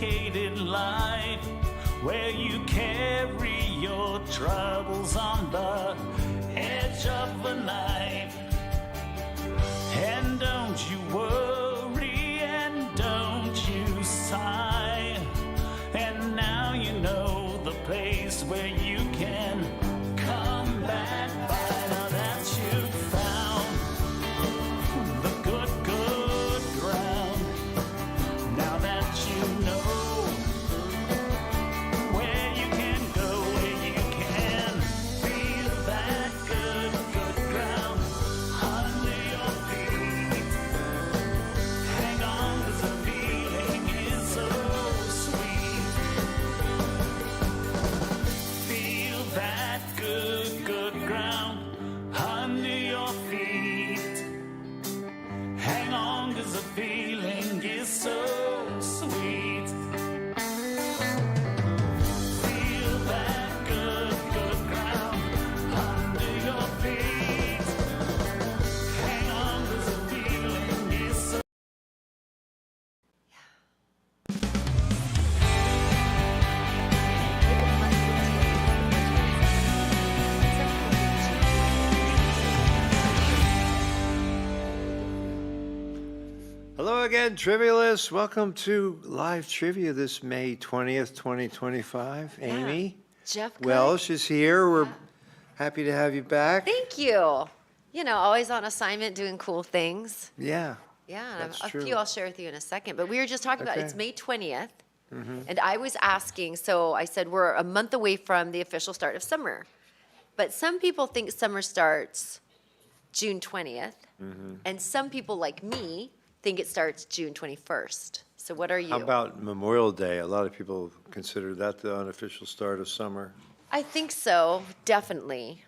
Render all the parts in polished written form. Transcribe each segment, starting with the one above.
complicated life where you carry your troubles on the edge of a knife. And don't you worry and don't you sigh. And now you know the place where you can come back by. Now that you've found the good ground, now that you know where you can go, where you can feel that good ground under your feet. Hang on, 'cause the feeling is so sweet. Feel that good ground under your feet. Hang on, 'cause the feeling is so sweet. Feel that good ground under your feet. Hang on, 'cause the feeling is so. Hello again, Trivialists. Welcome to live trivia this May 20th, 2025. Amy Jeff Welsh is here. We're happy to have you back. Thank you. You know, always on assignment doing cool things. Yeah. Yeah, That's a true. few I'll share with you in a second. But we were just talking about it's Okay. May 20th. And I was asking, so I said we're a month away from the official start of summer. But some people think summer starts June 20th. And some people like me think it starts June 21st. So what are you? How about Memorial Day? A lot of people consider that the unofficial start of summer. I think so, definitely.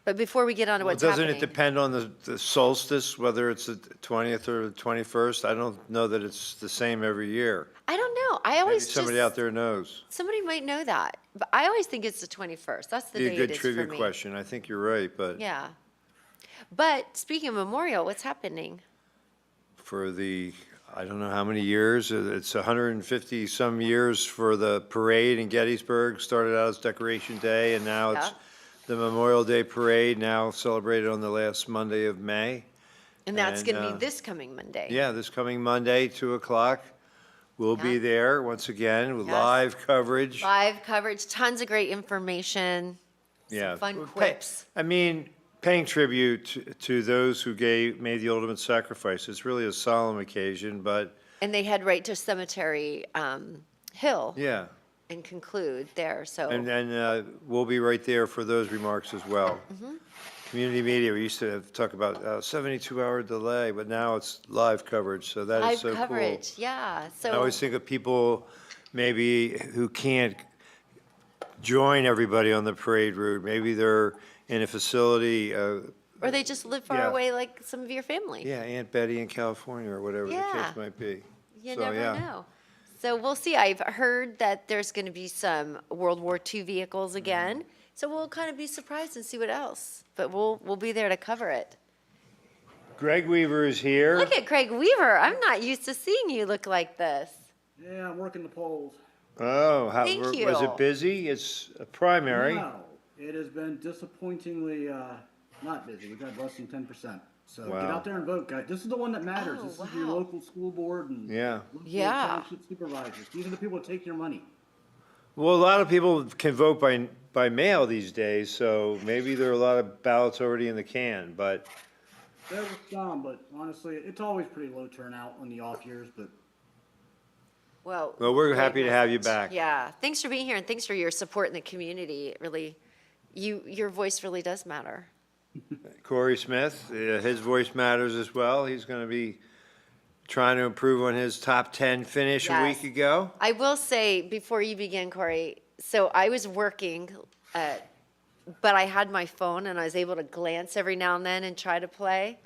But before we get on to what's Doesn't happening. it depend on the solstice, whether it's the 20th or the 21st? I don't know that it's the same every year. I don't know. I Maybe always somebody just, out there knows. somebody might know that. But I always think it's the 21st. That's the Be a day good it is trivia for me. question. I think you're right, but Yeah. But speaking of Memorial, what's happening? for the, I don't know how many years, it's 150 some years for the parade in Gettysburg. Started out as Decoration Day, and now it's Yeah. the Memorial Day Parade, now celebrated on the last Monday of May. And that's And, going to be this coming Monday. Yeah, this coming Monday, 2 o'clock. We'll be Yeah. there once again with Yes. live coverage. Live coverage, tons of great information. Yeah. fun Well, quips. I mean, paying tribute to those who made the ultimate sacrifice. It's really a solemn occasion, but And they head right to Cemetery Hill yeah. and conclude there. So And then we'll be right there for those remarks as well. Mm-hmm. Community media, we used to talk about 72-hour delay, but now it's live coverage, so that is live so cool. coverage, yeah. I So always think of people maybe who can't join everybody on the parade route. Maybe they're in a facility, or they just live far Yeah. away like some of your family. yeah, Aunt Betty in California or whatever the Yeah. case might be. You So, never yeah. know. So we'll see. I've heard that there's going to be some World War II vehicles again. So we'll kind of be surprised and see what else. But we'll be there to cover it. Greg Weaver is here. Look at Craig Weaver. I'm not used to seeing you look like this. Yeah, I'm working the polls. Oh, Thank was you. it busy? It's a primary. No, it has been disappointingly not busy. We've had less than 10%. So Wow. get out there and vote, guys. This is the one that matters. Oh, This is your wow. local school board and Yeah. local Yeah. township supervisors. These are the people that take your money. Well, a lot of people can vote by mail these days, so maybe there are a lot of ballots already in the can, but There was some, but honestly, it's always pretty low turnout on the off years. But Well, we're great happy to have you message. back. Yeah. Thanks for being here and thanks for your support in the community. It really, your voice really does matter. Corey Smith, his voice matters as well. He's going to be trying to improve on his top 10 finish a Yes. week ago. I will say before you begin, Corey, so I was working, but I had my phone and I was able to glance every now and then and try to play.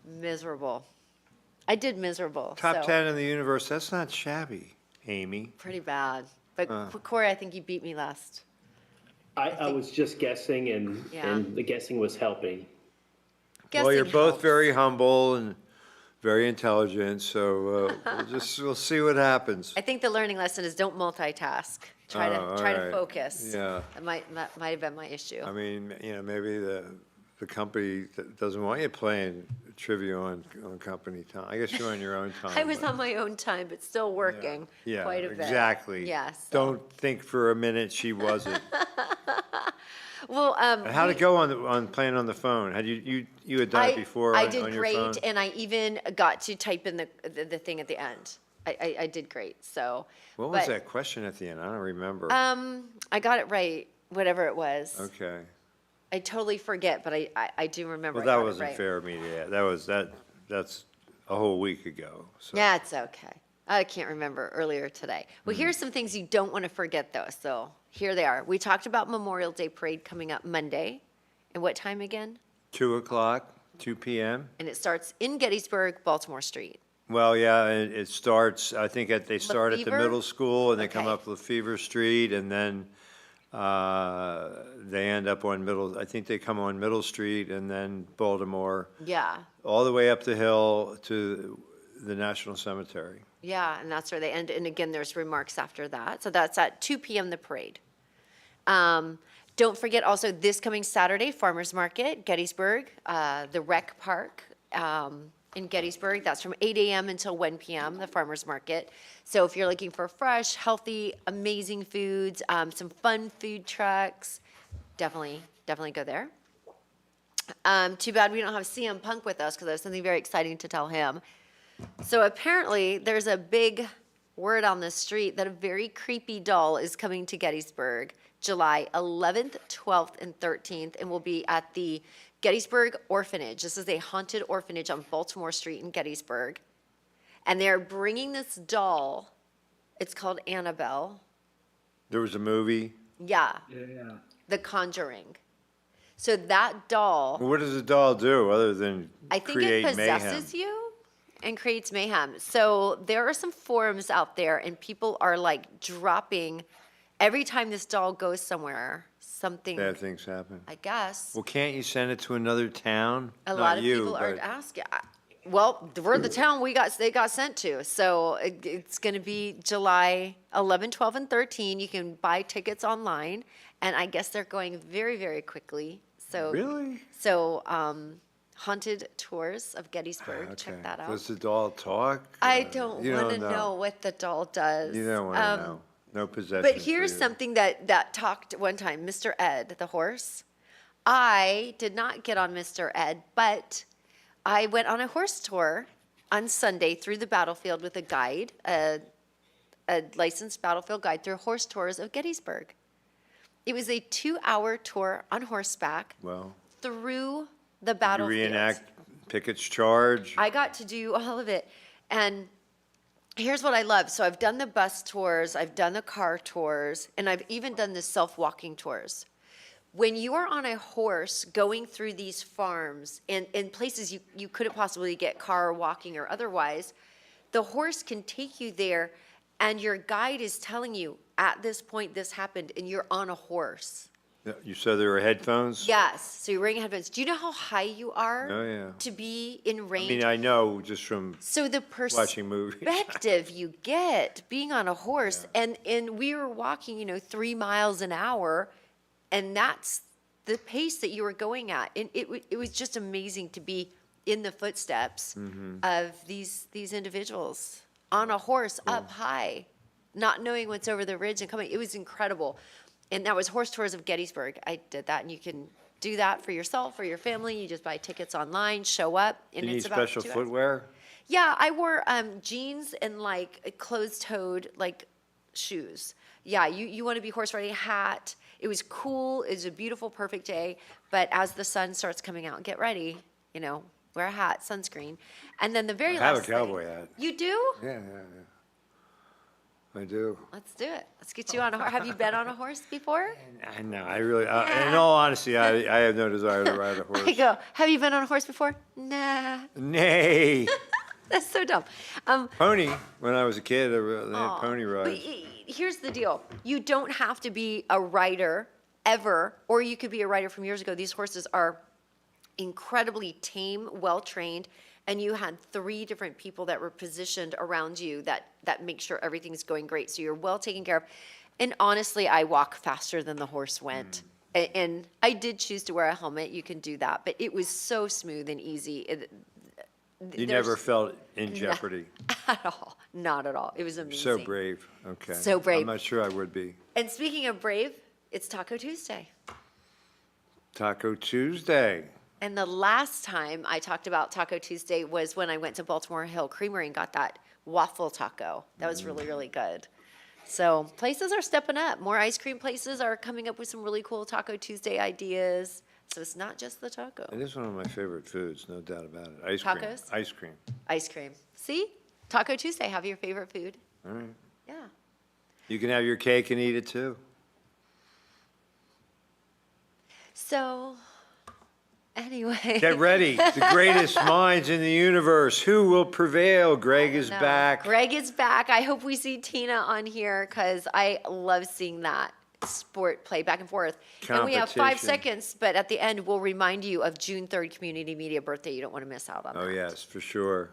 Miserable. I did miserable. Top so 10 in the universe, that's not shabby, Amy. Pretty bad. But Corey, I think you beat me last. I was just guessing, Yeah. and the guessing was helping. Well, you're Guessing both helps. very humble and very intelligent, so we'll see what happens. I think the learning lesson is don't multitask. Try Oh, to all right. focus. Yeah. That might have been my issue. I mean, maybe the company that doesn't want you playing trivia on company time. I guess you're on your own time. I was but- on my own time, but still working Yeah, quite a bit. exactly. Yes. Don't think for a minute she wasn't. Well, How'd it go on playing on the phone? Had you had done it before I on did your great, phone? and I even got to type in the thing at the end. I did great. So. What was but, that question at the end? I don't remember. I got it right, whatever it was. Okay. I totally forget, but I do remember. Well, I that got it wasn't right. fair of me to add. That's a whole week ago. So. Yeah, it's okay. I can't remember earlier today. Well, Hmm. here's some things you don't want to forget, though. So here they are. We talked about Memorial Day Parade coming up Monday. And what time again? 2:00, 2 p.m. And it starts in Gettysburg, Baltimore Street. Well, yeah, it starts, I think they start at the Lefevre? middle school and they come Okay. up Lefevre Street and then they end up I think they come on Middle Street and then Baltimore, Yeah, all the way up the hill to the National Cemetery. yeah, and that's where they end. And again, there's remarks after that. So that's at 2 p.m. the parade. Don't forget also this coming Saturday, Farmers Market, Gettysburg, the Rec Park in Gettysburg. That's from 8 a.m. until 1 p.m., the Farmers Market. So if you're looking for fresh, healthy, amazing foods, some fun food trucks, definitely go there. Too bad we don't have CM Punk with us because I have something very exciting to tell him. So apparently there's a big word on the street that a very creepy doll is coming to Gettysburg July 11th, 12th, and 13th, and will be at the Gettysburg Orphanage. This is a haunted orphanage on Baltimore Street in Gettysburg. And they're bringing this doll. It's called Annabelle. There was a movie. Yeah, Yeah. The Conjuring. So that doll, What does the doll do other than I think create it mayhem? possesses you and creates mayhem. So there are some forums out there, and people are like dropping every time this doll goes somewhere, something, Bad things happen. I guess. Well, can't you send it to another town? A Not lot of you, people are but- asking. Well, we're the town they got sent to. So it's going to be July 11, 12, and 13. You can buy tickets online, and I guess they're going very, very quickly. So Really? So haunted tours of Gettysburg. Check Okay. that out. Does the doll talk? I Uh, don't you want to don't know what the doll does. You don't want to know. No possession. But for here's you. something that talked one time, Mr. Ed, the horse. I did not get on Mr. Ed, but I went on a horse tour on Sunday through the battlefield with a guide, a licensed battlefield guide through horse tours of Gettysburg. It was a 2-hour tour on horseback Well, through the you battlefield. reenact Pickett's charge. I got to do all of it. And here's what I love. So I've done the bus tours, I've done the car tours, and I've even done the self-walking tours. When you are on a horse going through these farms and in places you couldn't possibly get car walking or otherwise, the horse can take you there and your guide is telling you, at this point this happened, and you're on a horse. You said there were headphones? Yes, so you're wearing headphones. Do you know how high you are Oh, yeah. to be in I range? mean, I know just from So the watching movies. perspective you get being on a horse, and we were walking, 3 miles an hour, and that's the pace that you were going at. And it was just amazing to be in the footsteps of these individuals on a horse up high, not knowing what's over the ridge and coming. It was incredible. And that was Horse Tours of Gettysburg. I did that, and you can do that for yourself or your family. You just buy tickets online, show up, and Do you need it's about special 2 hours. footwear? Yeah, I wore jeans and like closed-toed like shoes. Yeah, you want to be horse riding, hat. It was cool. It was a beautiful, perfect day. But as the sun starts coming out, get ready. Wear a hat, sunscreen, and then the very I have last a cowboy hat. You do? Yeah. I do. Let's do it. Let's get you on a horse. Have you been on a horse before? I know. I really. In all honesty, I have no desire to ride a horse. I go. Have you been on a horse before? Nah. Nay. That's so dumb. Pony. When I was a kid, they had Aw, pony but rides. here's the deal. You don't have to be a rider ever, or you could be a rider from years ago. These horses are incredibly tame, well-trained, and you had 3 different people that were positioned around you that make sure everything's going great, so you're well taken care of. And honestly, I walk faster than the horse went. And I did choose to wear a helmet. You can do that, but it was so smooth and easy. You never felt in jeopardy. At all. Not at all. It was amazing. So brave. Okay. So brave. I'm not sure I would be. And speaking of brave, it's Taco Tuesday. Taco Tuesday. And the last time I talked about Taco Tuesday was when I went to Baltimore Hill Creamery and got that waffle taco. That was really, really good. So places are stepping up. More ice cream places are coming up with some really cool Taco Tuesday ideas. So it's not just the taco. It is one of my favorite foods, no doubt about it. Ice cream. Tacos? Ice cream. Ice cream. See? Taco Tuesday, have your favorite food. All right. Yeah. You can have your cake and eat it too. So, anyway. Get ready. The greatest minds in the universe. Who will prevail? Greg is No. back. Greg is back. I hope we see Tina on here because I love seeing that sport play back and forth. And we have 5 Competition. seconds, but at the end, we'll remind you of June 3rd Community Media Birthday. You don't want to miss out on that. Oh, yes, for sure.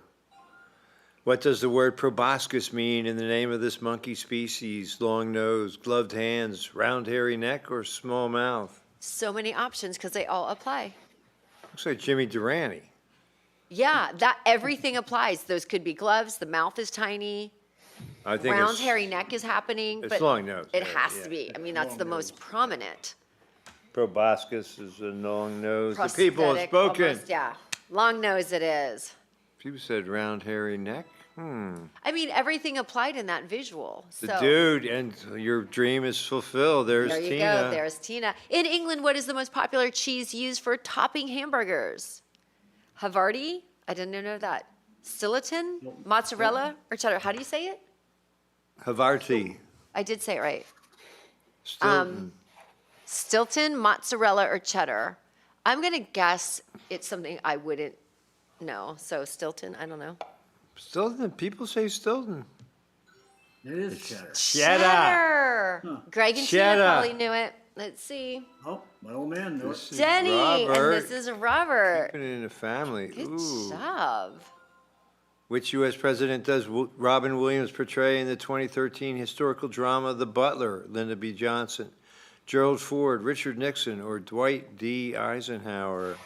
What does the word proboscis mean in the name of this monkey species? Long nose, gloved hands, round hairy neck, or small mouth? So many options because they all apply. Looks like Jimmy Durante. Yeah, that everything applies. Those could be gloves. The mouth is tiny. I think Round it's, hairy neck is happening. it's but long nose, It right? has Yeah. to be. I mean, that's the most prominent. proboscis is a long nose. The people have Prosthetic, spoken. almost, yeah, long nose it is. People said round hairy neck. I mean, everything applied in that visual. The So dude, and your dream is fulfilled. There's there you Tina. go. There's Tina. In England, what is the most popular cheese used for topping hamburgers? Havarti? I didn't know that. Stilton? Mozzarella or cheddar? How do you say it? Havarti. I did say it right. Stilton. Stilton, mozzarella, or cheddar. I'm going to guess it's something I wouldn't know. So Stilton, I don't know. Stilton. People say Stilton. It is cheddar. Cheddar. Greg and Cheddar. Tina probably knew it. Let's see. Oh, my old man knew it. This is Denny, Robert. and this is Robert. Keeping it in the family. Good Ooh. job. Which U.S. president does Robin Williams portray in the 2013 historical drama The Butler? Lyndon B. Johnson, Gerald Ford, Richard Nixon, or Dwight D. Eisenhower?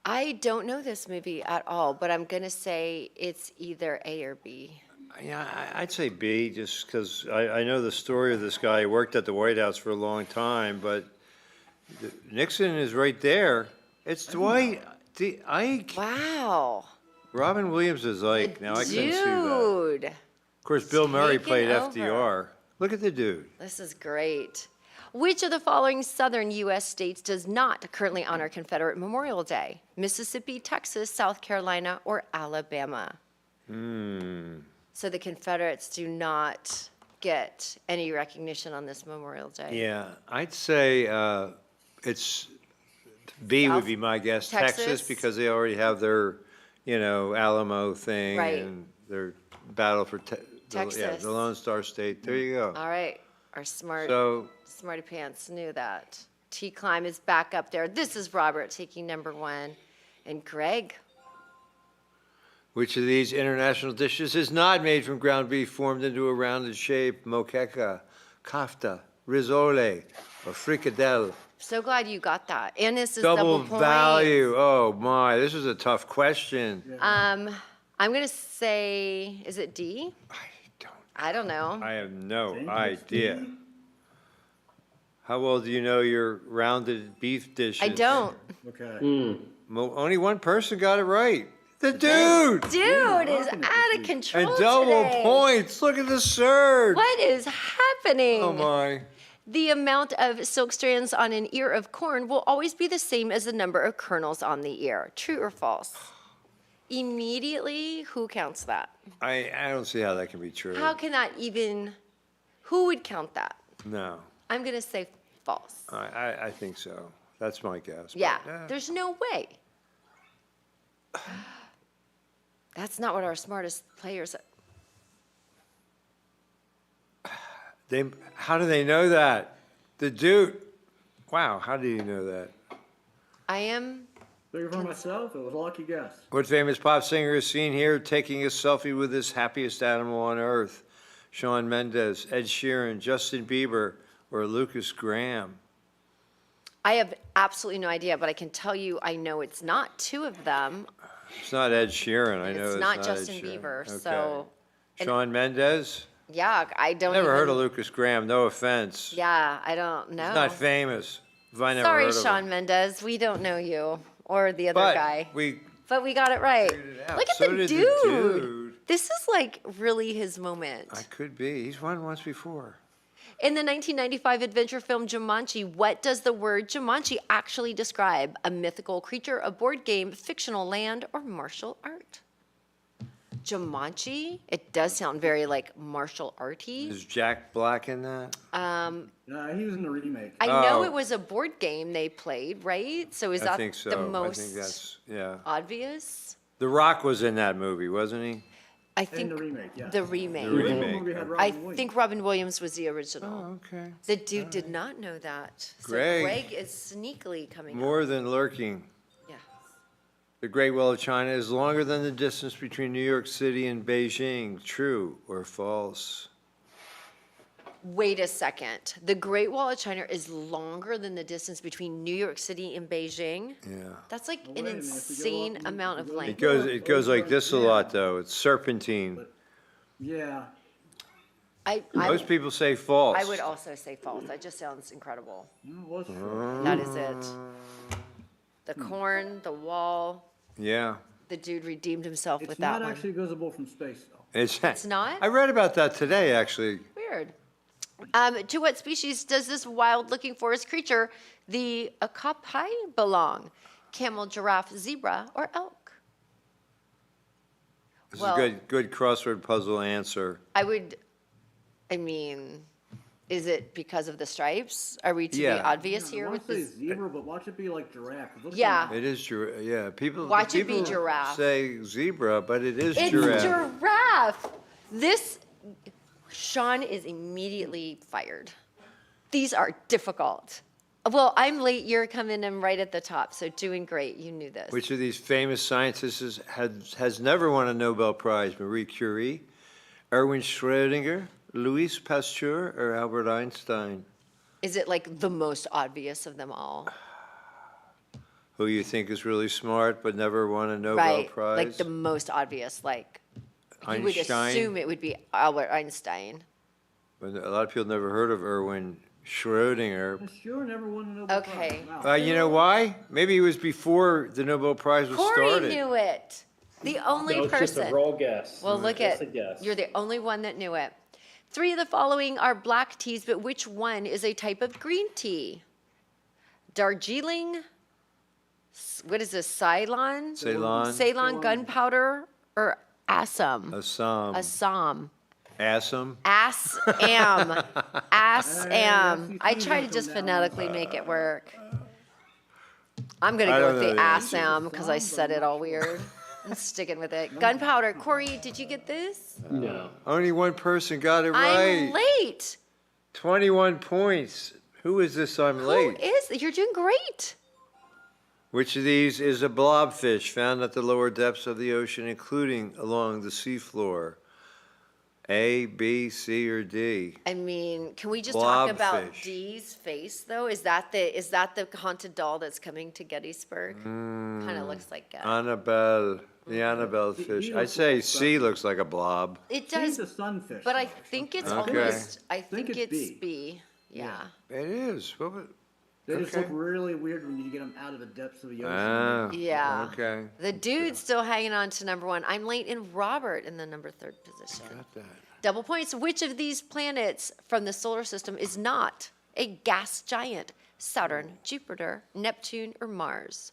I don't know this movie at all, but I'm going to say it's either A or B. Yeah, I'd say B, just because I know the story of this guy. He worked at the White House for a long time, but Nixon is right there. It's Dwight D. Ike. Wow. Robin Williams is Ike. Now, I couldn't see that. Dude, Of course, Bill Murray Taking played over. FDR. Look at the dude. this is great. Which of the following southern U.S. states does not currently honor Confederate Memorial Day? Mississippi, Texas, South Carolina, or Alabama? So the Confederates do not get any recognition on this Memorial Day. Yeah, I'd say it's B would South be my guess. Texas? Because they already have their, Alamo thing Right. and their battle for Texas. the Lone Star State. There you go. All right, our So smarty pants knew that. T-Climb is back up there. This is Robert taking number 1. And Greg, which of these international dishes is not made from ground beef formed into a rounded shape? Moqueca, kafta, risole, or fricadelle? so glad you got that. And this is Double double, value. Oh my, this is a tough question. I'm going to say, is it D? I don't know. I have no Think it's idea. D? How well do you know your rounded beef dishes? I don't. Okay. Only one person got it right. The dude! Dude is Rocking it out this of week. control And double today. points. Look at the surge. What is happening? Oh my. The amount of silk strands on an ear of corn will always be the same as the number of kernels on the ear. True or false? Immediately, who counts that? I don't see how that can be true. How can that even, who would count that? No. I'm going to say false. I think so. That's my guess. but, Yeah, there's no way. That's not what our smartest players. How do they know that? The dude. Wow, how do you know that? I am Figure for myself, it was a lucky guess. What famous pop singer is seen here taking a selfie with his happiest animal on earth? Shawn Mendes, Ed Sheeran, Justin Bieber, or Lucas Graham? I have absolutely no idea, but I can tell you, I know it's not two of them. It's not Ed Sheeran, I And know it's it's not Ed Justin Sheeran. Bieber, Okay. so- and- Shawn Mendes? Yeah, I don't Never heard of even- Lucas Graham, no offense. Yeah, I don't know. He's not famous. If I never Sorry, heard of Shawn him. Mendes, we don't know you or the other But guy. we But we got it right. figured it out. Look at So the did the dude. dude. This is like really his moment. I could be. He's won once before. In the 1995 adventure film Jumanji, what does the word Jumanji actually describe? A mythical creature, a board game, fictional land, or martial art? Jumanji? It does sound very like martial arty. Is Jack Black in that? He was in the remake. I know Oh. it was a board game they played, right? So is I that think so. the I think most that's, yeah. obvious? The Rock was in that movie, wasn't he? I In think the remake, yeah. the remake. The The remake. original movie had I Robin I Williams. think Robin Williams was the original. Oh, okay. The dude did not know that. So Greg. Greg is sneakily coming up. More than lurking. Yeah. The Great Wall of China is longer than the distance between New York City and Beijing. True or false? Wait a second. The Great Wall of China is longer than the distance between New York City and Beijing? Yeah. That's like Well, an wait a minute, if you go insane up- amount of if you go- length. It goes like this a lot, though. It's serpentine. Yeah, I Most people say false. would also say false. That just sounds incredible. it was true. That is it. The corn, the wall, Yeah. the dude redeemed himself It's with that not one. actually visible from space, though. It's not? I read about that today, actually. Weird. To what species does this wild-looking forest creature, the okapi, belong? Camel, giraffe, zebra, or elk? This Well- is a good crossword puzzle answer. I mean, is it because of the stripes? Are we to be Yeah. obvious I here want with to say this? zebra, but watch it be like giraffe. It looks Yeah. like- It is yeah. People Watch it be people giraffe. say zebra, but it is It's giraffe. giraffe. Sean is immediately fired. These are difficult. Well, I'm late, you're coming in right at the top, so doing great, you knew this. Which of these famous scientists has never won a Nobel Prize? Marie Curie, Erwin Schrödinger, Louis Pasteur, or Albert Einstein? Is it like the most obvious of them all? Who you think is really smart but never won a Nobel Right, Prize? like the most obvious, like, you would Einstein? assume it would be Albert Einstein. But a lot of people never heard of Erwin Schrödinger. I sure never won a Nobel Okay. Prize. Wow. You know why? Maybe it was before the Nobel Prize was Corey started. knew it, the only No, it's just a person. raw guess. Well, look Just at, a guess. you're the only one that knew it. 3 of the following are black teas, but which one is a type of green tea? Darjeeling, what is this, Ceylon? Ceylon, Ceylon gunpowder, or Assam? Assam, Assam. Assam. Assam. Assam. I see try to things just from now on. phonetically make it work. I'm gonna I go don't with know the the answer. Assam because I said it all weird. I'm sticking with it. Gunpowder. Corey, did you get this? No. Only one person got it I'm right. late. 21 points. Who is this I'm Who late? is? You're doing great. Which of these is a blobfish found at the lower depths of the ocean, including along the seafloor? A, B, C, or D? I mean, can we just talk about Blobfish. Dee's face though? Is that the haunted doll that's coming to Gettysburg? Kind of looks like it. Annabelle, the Annabelle He fish. looks I'd say like C that. looks like a blob. It He's does, a sunfish. but I though, think it's Okay. almost. I think it's it's B. B. Yeah. It is. They just Okay. look really weird when you get them out of the depths of the ocean. Ah, Yeah. okay. The dude's still hanging on to number 1. I'm late in Robert in the number 3rd position. Got that. Double points. Which of these planets from the solar system is not a gas giant? Saturn, Jupiter, Neptune, or Mars?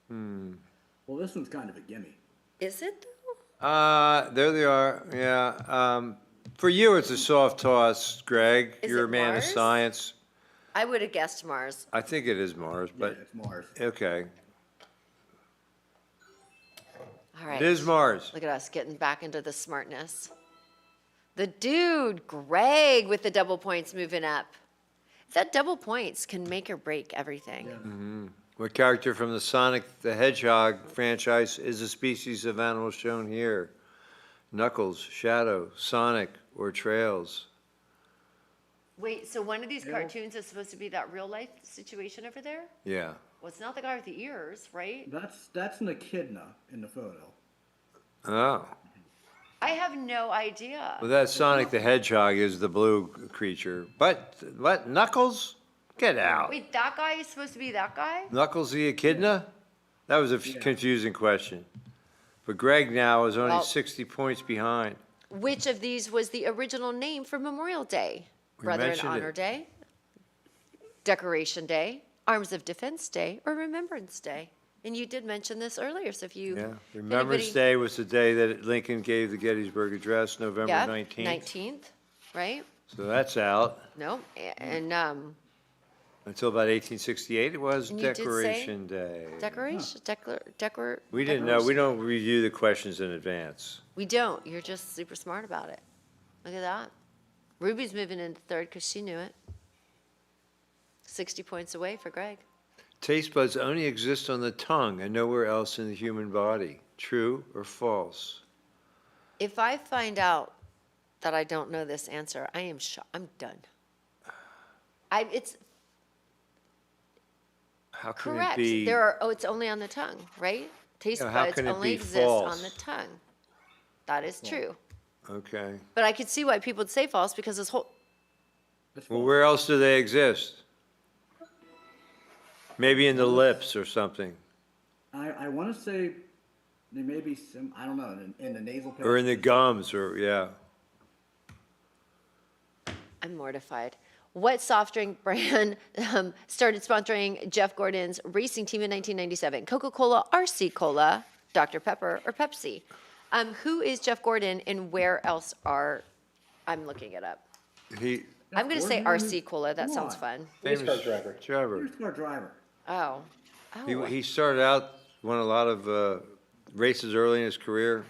Well, this one's kind of a gimme. Is it though? There they are. Yeah. For you, it's a soft toss, Greg. Is You're it a man Mars? of science. I would have guessed Mars. I think it is Mars, Yeah, but it's Mars. okay. All right. It is Mars. Look at us getting back into the smartness. The dude, Greg, with the double points moving up. That double points can make or break everything. Yeah. What character from the Sonic the Hedgehog franchise is a species of animal shown here? Knuckles, Shadow, Sonic, or Trails? Wait, so one of these Yeah. cartoons is supposed to be that real life situation over there? Yeah. Well, it's not the guy with the ears, right? That's an echidna in the photo. Oh. I have no idea. Well, that Sonic the Hedgehog is the blue creature. But, what, Knuckles? Get out. Wait, that guy is supposed to be that guy? Knuckles the Echidna? That was a Yeah. confusing question. But Greg now is only Well- 60 points behind. Which of these was the original name for Memorial Day? We Brother and mentioned Honor it. Day, Decoration Day, Arms of Defense Day, or Remembrance Day? And you did mention this earlier, so if you. Yeah. if Remembrance anybody- Day was the day that Lincoln gave the Gettysburg Address, November Yeah, 19th. 19th, right? So that's out. No, and Until about 1868, it was And you did say Decoration Day. decoration, We didn't know. We don't review the questions in advance. We don't. You're just super smart about it. Look at that. Ruby's moving into third because she knew it. 60 points away for Greg. Taste buds only exist on the tongue and nowhere else in the human body. True or false? If I find out that I don't know this answer, I am I'm done. It's How can correct. it be? It's only on the tongue, right? Taste Yeah, how buds can it only be exist false? on the tongue. That is true. Okay. But I could see why people would say false because this whole, It's Well, false. where else do they exist? Maybe in the lips or something, I want to say there may be some, I don't know, in the nasal passage. or in the gums, or, yeah. I'm mortified. What soft drink brand started sponsoring Jeff Gordon's racing team in 1997? Coca-Cola, RC Cola, Dr. Pepper, or Pepsi? Who is Jeff Gordon and where else I'm looking it up. He, I'm going to say Gordon? RC Cola. That Come sounds on. fun. Race car famous driver. driver. Race car driver. Oh. Oh. He started out, won a lot of races early in his career.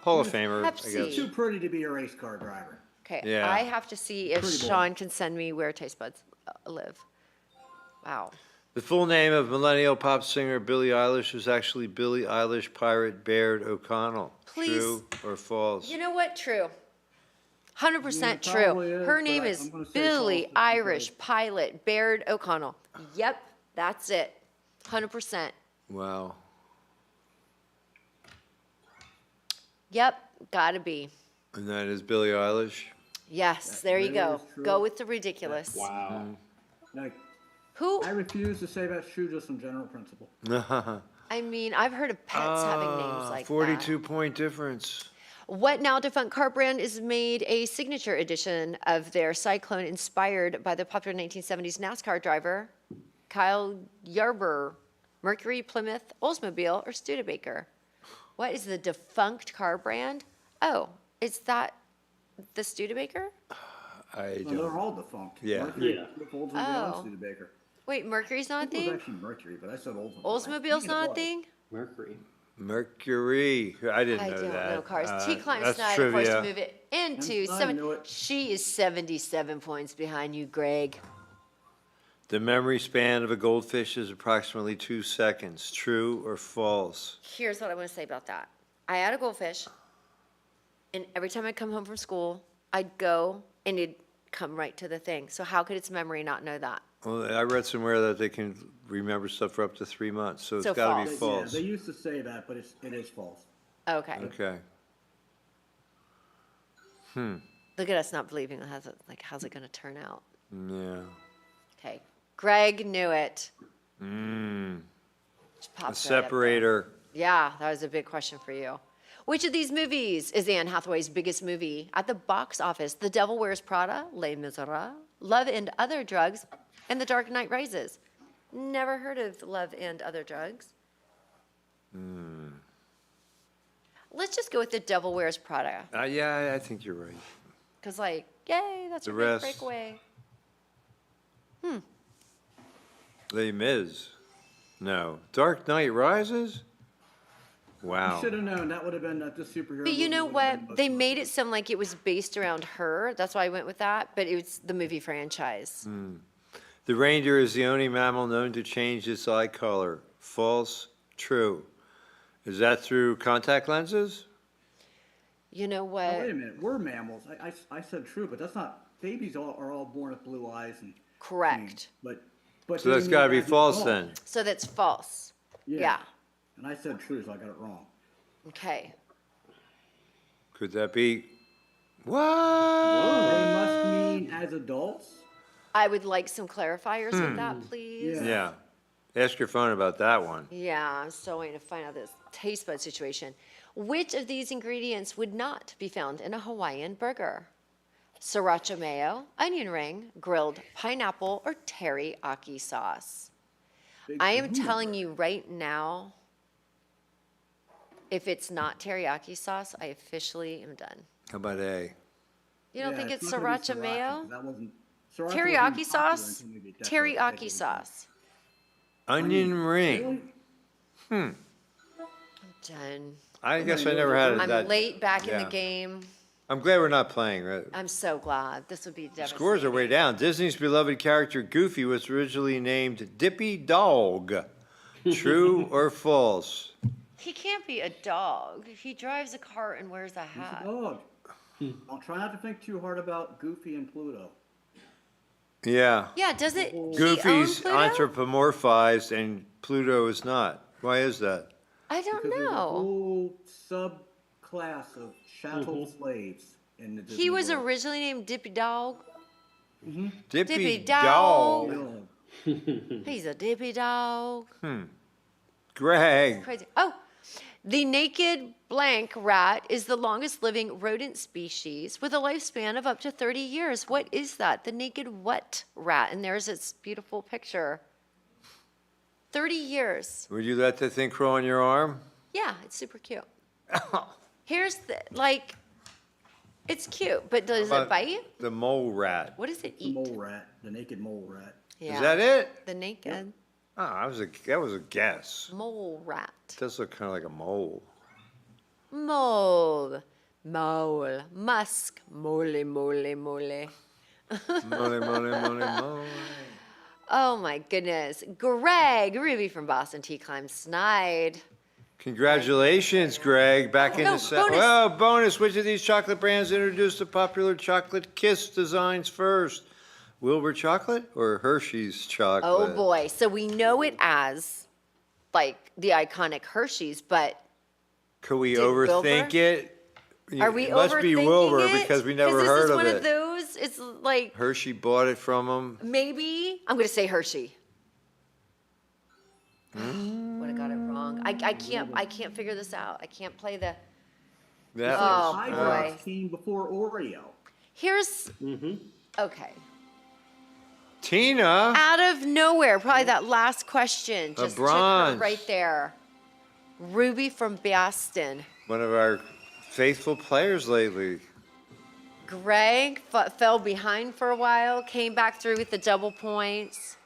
Hall of Famer, I Pepsi. guess. Too pretty to be a race car driver. Okay. Yeah. I have to see if Pretty bold. Sean can send me where Taste Buds live. Wow. The full name of millennial pop singer Billie Eilish was actually Billie Eilish Pirate Baird O'Connell. Please. True or false? You know what? True. 100% Yeah, true. probably is, Her but name I'm is gonna say Billy false just Irish because- Pilot Baird O'Connell. Yep, that's it. 100%. Wow. Yep, gotta be. And that is Billie Eilish? Yes, there you really go. is true. Go with the ridiculous. Wow. Like, Who? I refuse to say that's true just from general principle. I mean, I've heard of pets having names like that. 42-point difference. What now defunct car brand is made a signature edition of their Cyclone inspired by the popular 1970s NASCAR driver Kyle Yarber? Mercury, Plymouth, Oldsmobile, or Studebaker? What is the defunct car brand? Oh, is that the Studebaker? I Well, they're don't. all defunct. Yeah. Mercury, Yeah. Oldsmobile, Oh. and Studebaker. Wait, Mercury's not a It was thing? actually Mercury, but I said Oldsmobile. Oldsmobile's It not a was. thing? Mercury. Mercury. I didn't I know don't that. know cars. T. Klein That's Snyder, of course, to trivia. move it into I knew seven. it. She is 77 points behind you, Greg. The memory span of a goldfish is approximately 2 seconds. True or false? Here's what I want to say about that. I had a goldfish, and every time I'd come home from school, I'd go and it'd come right to the thing. So how could its memory not know that? Well, I read somewhere that they can remember stuff for up to 3 months, so it's So got to be false. Yeah, false. they used to say that, but it is false. Okay. Okay. Look at us not believing. How's it going to turn out? Yeah. Okay. Greg knew it. Just A pops right up there. separator. Yeah, that was a big question for you. Which of these movies is Anne Hathaway's biggest movie at the box office? The Devil Wears Prada, Les Miserables, Love and Other Drugs, and The Dark Knight Rises. Never heard of Love and Other Drugs. Let's just go with The Devil Wears Prada. Yeah, I think you're right. Because, yay, that's The a big rest. breakaway. Les Mis. No. Dark Knight Rises? Wow. You should have known that would have been that the superhero. But you movie know would have what? been They much made more- it sound like it was based around her. That's why I went with that. But it was the movie franchise. The reindeer is the only mammal known to change its eye color. False, true. Is that through contact lenses? You know Oh, what? wait a minute, we're mammals. I said true, but that's not, babies are all born with blue eyes and. Correct. But. So that's gotta be false then. So that's false. Yeah. And I said true, so I got it wrong. Okay. Could that be? What? They must mean as adults? I would like some clarifiers with that, please. Yeah. Yeah. Ask your phone about that one. Yeah, I'm still waiting to find out this taste bud situation. Which of these ingredients would not be found in a Hawaiian burger? Sriracha mayo, onion ring, grilled pineapple, or teriyaki sauce? Big I am kahuna telling burger. you right now, if it's not teriyaki sauce, I officially am done. How about A? You don't Yeah, think it's not gonna be sriracha mayo? That wasn't. Sriracha wasn't Teriyaki popular sauce? until maybe a decade Teriyaki ago. sauce. Onion ring. Really? Done. I guess I never had it. I'm that. late back in the yeah. game. I'm glad we're not playing. Right? I'm so glad. This would be devastating. Scores are way down. Disney's beloved character Goofy was originally named Dippy Dog. True or false? He can't be a dog. He drives a cart and wears a He's a hat. dog. I'll try not to think too hard about Goofy and Pluto. Yeah. Yeah, does it? he own Goofy's Pluto? anthropomorphized and Pluto is not. Why is that? I don't Because there's a know. whole subclass of chattel slaves in the Disney He was world. originally named Dippy Dog. Dippy Dog. Dog. Yeah. He's a Dippy Dog. Greg. Crazy. Oh, the naked blank rat is the longest living rodent species with a lifespan of up to 30 years. What is that? The naked what rat? And there's its beautiful picture. 30 years. Would you let the thing crawl on your arm? Yeah, it's super cute. Here's the, like, it's cute, but does it bite? The mole rat. What does it The eat? mole rat, the naked mole rat. Yeah. Is that it? The naked Oh, that was a guess. mole rat. It does look kind of like a mole. Mole. Mole. Musk. Mole, mole, mole. Mole, mole, mole, mole. Oh my goodness. Greg Ruby from Boston Tea Climb Snide. Congratulations, Greg. Back in No, the set. bonus. Well, bonus. Which of these chocolate brands introduced the popular chocolate kiss designs first? Wilbur chocolate or Hershey's chocolate? Oh boy. So we know it as like the iconic Hershey's, but Could we Did overthink Wilbur? it? are we It must be overthinking Wilbur it? because we never this heard is of one it. of those. It's like Hershey bought it from him. maybe I'm gonna say Hershey. Would have got it wrong. I can't figure this out. I can't play the. That Oh, was, boy. Hydrox came before Oreo. Here's okay. Tina. Out of nowhere, probably that last question just took her bronze. right there. Ruby from Boston. One of our faithful players lately. Greg fell behind for a while, came back through with the double points.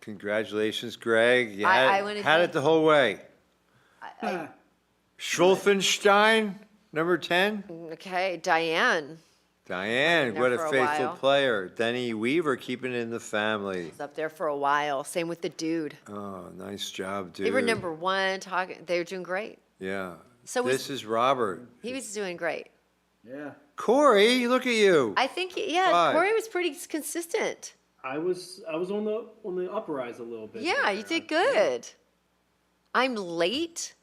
Congratulations, Greg. You I had, wanna had it thank- the whole way. Huh. Schulfenstein, number 10. Okay, Diane Diane, there what a for a faithful while. player. Denny Weaver keeping it in the family. was up there for a while. Same with the dude. Oh, nice job, dude. They were number one, talking. They were doing great. Yeah. So was- this is Robert. He was doing great. Yeah. Corey, look at you. I think, yeah, Five. Corey was pretty consistent. I was on the uprise a little bit. Yeah, there. you did good. I'm late.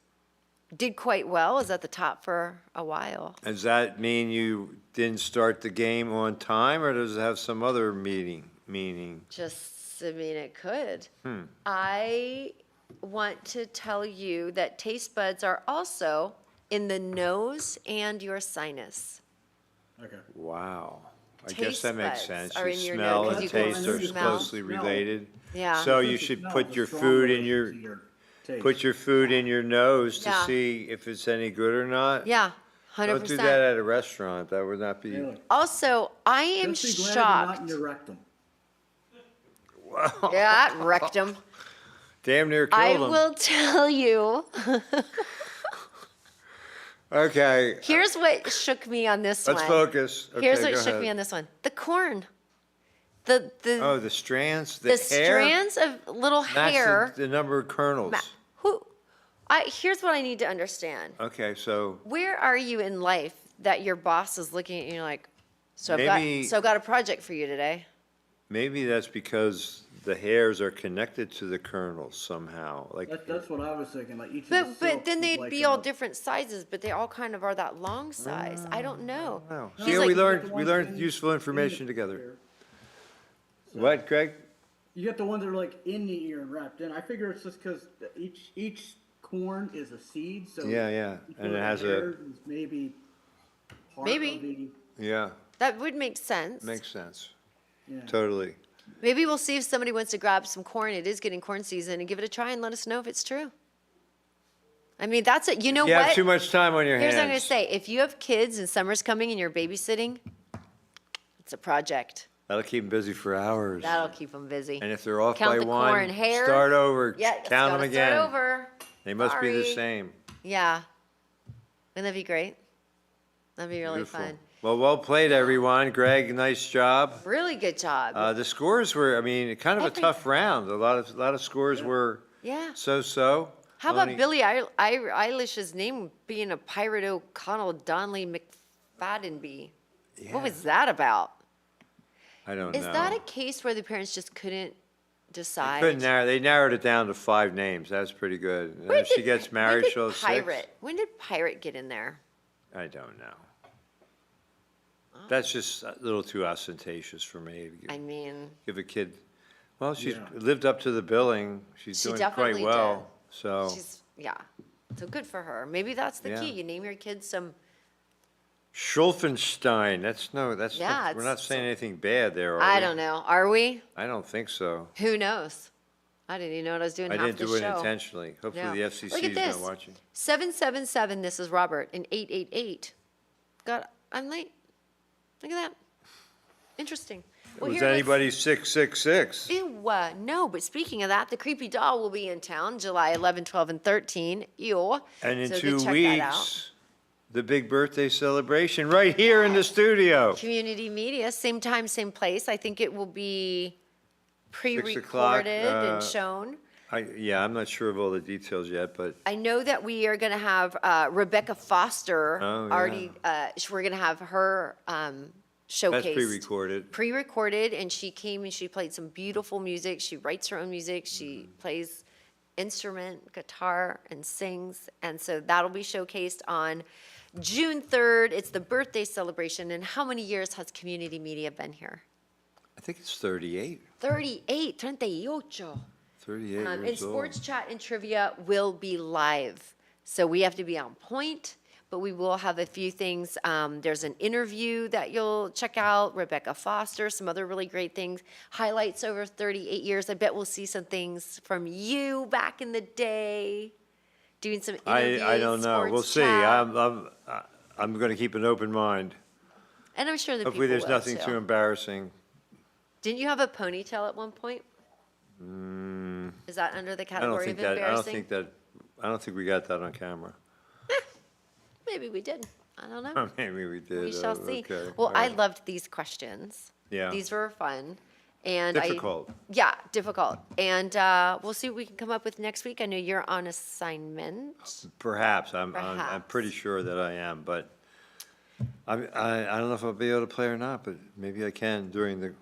Did quite well. Was at the top for a while. Does that mean you didn't start the game on time, or does it have some other meaning? Just, I mean, it could. I want to tell you that taste buds are also in the nose and your sinus. Okay. Wow. I guess Taste that makes buds sense. are Your in your smell nose and 'cause you can taste are smell. closely related. Yeah. So you Since the should smell put is your strong food in related your to your taste. put your food in your nose to Yeah. see if it's any good or not. Yeah, Don't do 100%. that at a restaurant. That would not be. Really. Also, I am Just be glad you're not shocked. in your rectum. Yeah, that wrecked him. Damn near I killed him. will tell you. Okay. Here's what shook me on this Let's one. focus. Okay, Here's what go shook ahead. me on this one. The corn. Oh, the strands, the the hair strands of little match hair. the number of kernels. Here's what I need to understand. Okay, so Where are you in life that your boss is looking at you and you're like, Maybe- I've got a project for you today. maybe that's because the hairs are connected to the kernels somehow, like, That's what I was thinking, like each of the But silks then is they'd like be in all a- different sizes, but they all kind of are that long size. I don't know. wow. He's See, like- we You learned, get the we ones learned in- useful in information the together. ear. What, Greg? You get the ones that are like in the ear and wrapped in. I figure it's just because each corn is a seed, so Yeah, yeah, each and one it of has the a, hairs is maybe part Maybe. of the, yeah, That would make sense. makes sense, yeah. totally. Maybe we'll see if somebody wants to grab some corn. It is getting corn season, and give it a try and let us know if it's true. I mean, that's it. You know You what? have too much time on your Here's what I'm gonna hands. say. If you have kids and summer's coming and you're babysitting, it's a project. That'll keep them busy for hours. That'll keep them busy. And if they're off Count by the one, corn hair. start over, Yeah, it's count them gotta again. start over. They must be the Sorry. same. Yeah. Wouldn't that be great? That'd be really Beautiful. fun. Well played, everyone. Greg, nice job. Really good job. The scores were, I mean, kind of a Every- tough round. A lot of scores were Yeah. so-so. How about Only- Billie Eilish's name being a Pirate O'Connell Donnelly McFaddenby? What was that about? I don't Is know. that a case where the parents just couldn't decide? They narrowed it down to 5 names. That's pretty good. And When if she did- gets married, when she'll did have 6. Pirate? When did Pirate get in there? I don't know. That's just a little too ostentatious for me. to I mean, Give a kid, well, she's Yeah. lived up to the billing. She's She doing quite definitely well, did. so. yeah. So good for her. Maybe that's the Yeah. key. You name your kids some, Schulfenstein, Yeah, we're not it's- saying anything bad there, are we? I don't know. Are we? I don't think so. Who knows? I didn't even know what I was doing I half didn't the do it show. intentionally. No. Hopefully the Look FCC at is this. not watching. 777, this is Robert, and 888. I'm late. Look at that. Interesting. Well, Was here, let's- anybody 666? Ew, no, but speaking of that, the Creepy Doll will be in town July 11, 12, and 13. Ew. And in So 2 check that out. weeks, the big birthday celebration right here in the studio. Community media, same time, same place. I think it will be o'clock, pre-recorded and shown. Yeah, I'm not sure of all the details yet, but I know that we are going to have Rebecca Foster Oh, yeah. already. We're going to have her showcased. that's pre-recorded. Pre-recorded, and she came and she played some beautiful music. She writes her own music. She Mm-hmm. plays instrument, guitar, and sings. And so that'll be showcased on June 3rd. It's the birthday celebration. And how many years has community media been here? I think it's 38, 38. 38 And years sports old. chat and trivia will be live. So we have to be on point, but we will have a few things. There's an interview that you'll check out, Rebecca Foster, some other really great things. Highlights over 38 years. I bet we'll see some things from you back in the day, doing some interviews. I don't know. We'll sports see. chat. I'm going to keep an open mind. And I'm sure the Hopefully people there's will, nothing too. too embarrassing. Didn't you have a ponytail at one point? Is that under the I don't category think of that, embarrassing? I don't think we got that on camera. Maybe we did. I don't know. Maybe we did. We shall Oh, see. okay. Well, All I right. loved these questions. Yeah. These were fun. And Difficult. Yeah, difficult. And we'll see what we can come up with next week. I know you're on assignment. Perhaps. I'm Perhaps. pretty sure that I am, but I don't know if I'll be able to play or not, but maybe I can during the,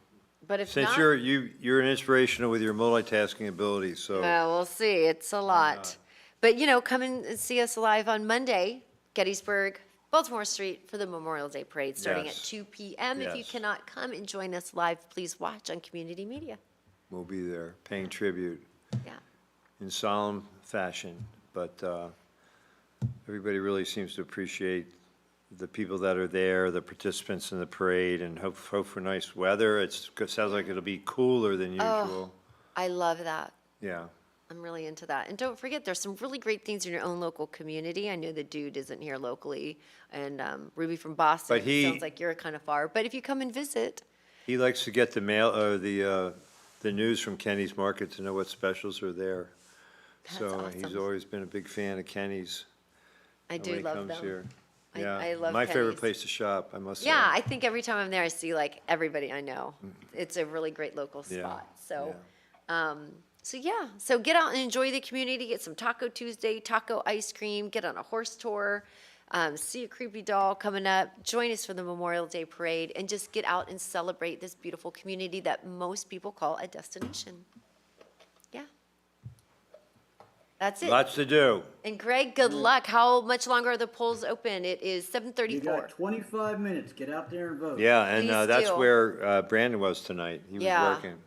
But if since not, you're an inspirational with your multitasking abilities, so. well, we'll see. It's a lot. But, come and see us live on Monday, Gettysburg, Baltimore Street for the Memorial Day Parade, starting at Yes. 2 p.m. If you Yes. cannot come and join us live, please watch on community media. We'll be there paying tribute Yeah. in solemn fashion, but everybody really seems to appreciate the people that are there, the participants in the parade, and hope for nice weather. It sounds like it'll be cooler than usual. I love that. Yeah. I'm really into that. And don't forget, there's some really great things in your own local community. I know the dude isn't here locally, and Ruby from Boston. But he- Sounds like you're kind of far. But if you come and visit, He likes to get the mail, or the news from Kenny's Market to know what specials are there. That's So he's awesome. always been a big fan of Kenny's I when do he love comes them. here. Yeah. I love My favorite Penny's. place to shop, I must say. Yeah, I think every time I'm there, I see like everybody I know. It's a really great local Yeah, spot. So get out and enjoy the community. Get some Taco Tuesday, taco ice cream. Get on a horse tour. See a creepy doll coming up. Join us for the Memorial Day Parade, and just get out and celebrate this beautiful community that most people call a destination. Yeah, that's it. Lots to do. And Greg, good luck. How much longer are the polls open? It is You 7:34. got 25 minutes. Get out there and vote. Yeah, and Please that's do. where Brandon was tonight. He was Yeah. working.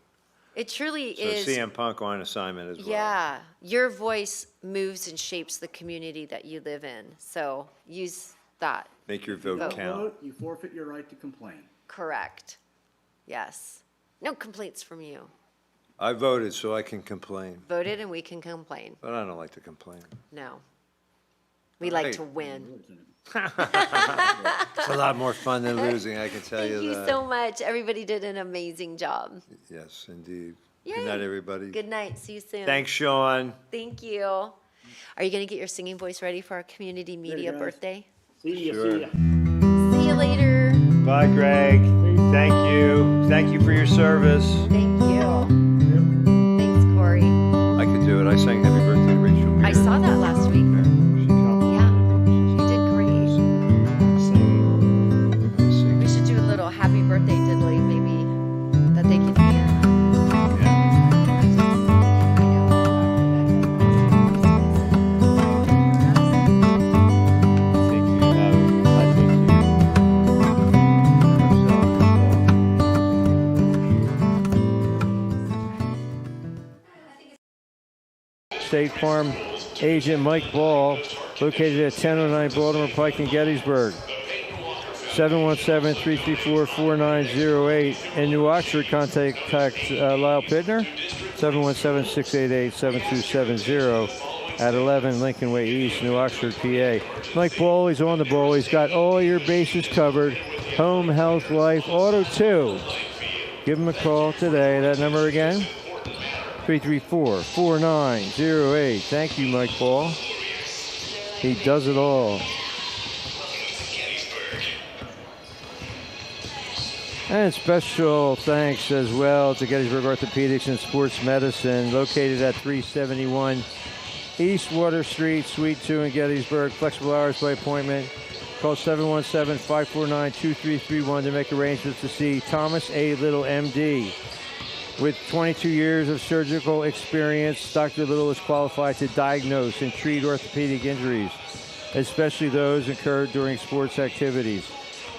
It truly So is. CM Punk on assignment as well. Yeah, your voice moves and shapes the community that you live in. So use that. Make your vote Vote. count. Vote, you forfeit your right to complain. Correct. Yes. No complaints from you. I voted so I can complain, Voted and we can complain. but I don't like to complain. No. We like Right. to win. It's a lot more fun than losing, I can tell Thank you you that. so much. Everybody did an amazing job. Yes, indeed. Yay. Good night, everybody. Good night. See you soon. Thanks, Sean. Thank you. Are you going to get your singing voice ready for our community media guys. birthday? See ya, Sure. see ya. See you later. Bye, Greg. Thank you. Thank you for your service. Thank you. Thanks, Corey. I could do it. I sang Happy Birthday to Rachel Mears. I saw that last week. Yeah, you did great. We should do a little happy birthday diddly, maybe, that they can hear. State Farm agent Mike Ball, located at 1009 Baltimore Pike in Gettysburg. 717-334-4908. In New Oxford, contact Lyle Pidner, 717-688-7270 at 11 Lincoln Way East, New Oxford, PA. Mike Ball, he's on the ball. He's got all your bases covered. Home, health, life, auto too. Give him a call today. That number again, 334-4908. Thank you, Mike Ball. He does it all. And special thanks as well to Gettysburg Orthopedics and Sports Medicine, located at 371 East Water Street, Suite 2 in Gettysburg. Flexible hours by appointment. Call 717-549-2331 to make arrangements to see Thomas A. Little, MD. With 22 years of surgical experience, Dr. Little is qualified to diagnose and treat orthopedic injuries, especially those incurred during sports activities.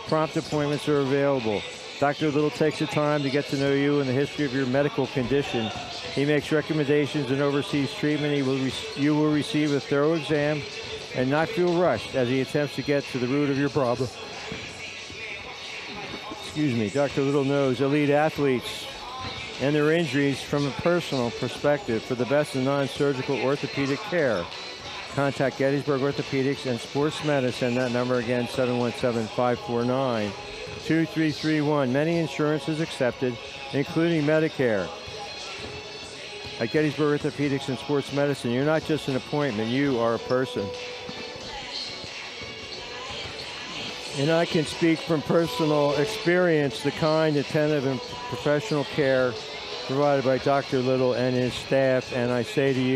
Prompt appointments are available. Dr. Little takes the time to get to know you and the history of your medical condition. He makes recommendations and oversees treatment. You will receive a thorough exam and not feel rushed as he attempts to get to the root of your problem. Excuse me. Dr. Little knows elite athletes and their injuries from a personal perspective. For the best in non-surgical orthopedic care, contact Gettysburg Orthopedics and Sports Medicine. That number again, 717-549-2331. Many insurances accepted, including Medicare. At Gettysburg Orthopedics and Sports Medicine, you're not just an appointment, you are a person. And I can speak from personal experience, the kind, attentive, and professional care provided by Dr. Little and his staff, and I say to you,